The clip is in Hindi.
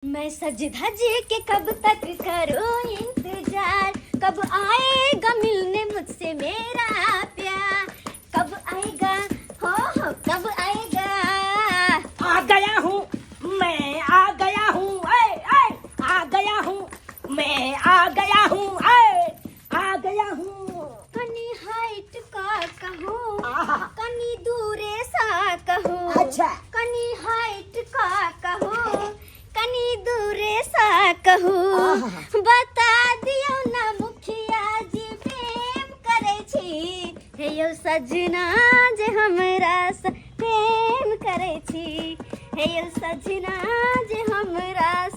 मैं सज धज के कब तक करूं इंतजार, कब आएगा मिलने मुझसे मेरा प्यार, कब आएगा हो कब आएगा। आ गया हूँ मैं, आ गया हूँ, आ गया हूँ मैं, आ गया हूँ, आ गया हूँ। कनी हाइट का कहूँ, आहा। कनी दूरे सा कहूँ, अच्छा। कनी हाइट का कहूँ, कनी दूरे सा कहूँ। आहा। बता दियो ना मुखिया जी प्रेम करे छी, हे यो सजना जे हमरा से प्रेम करे छी, हे यो सजना जे हमरा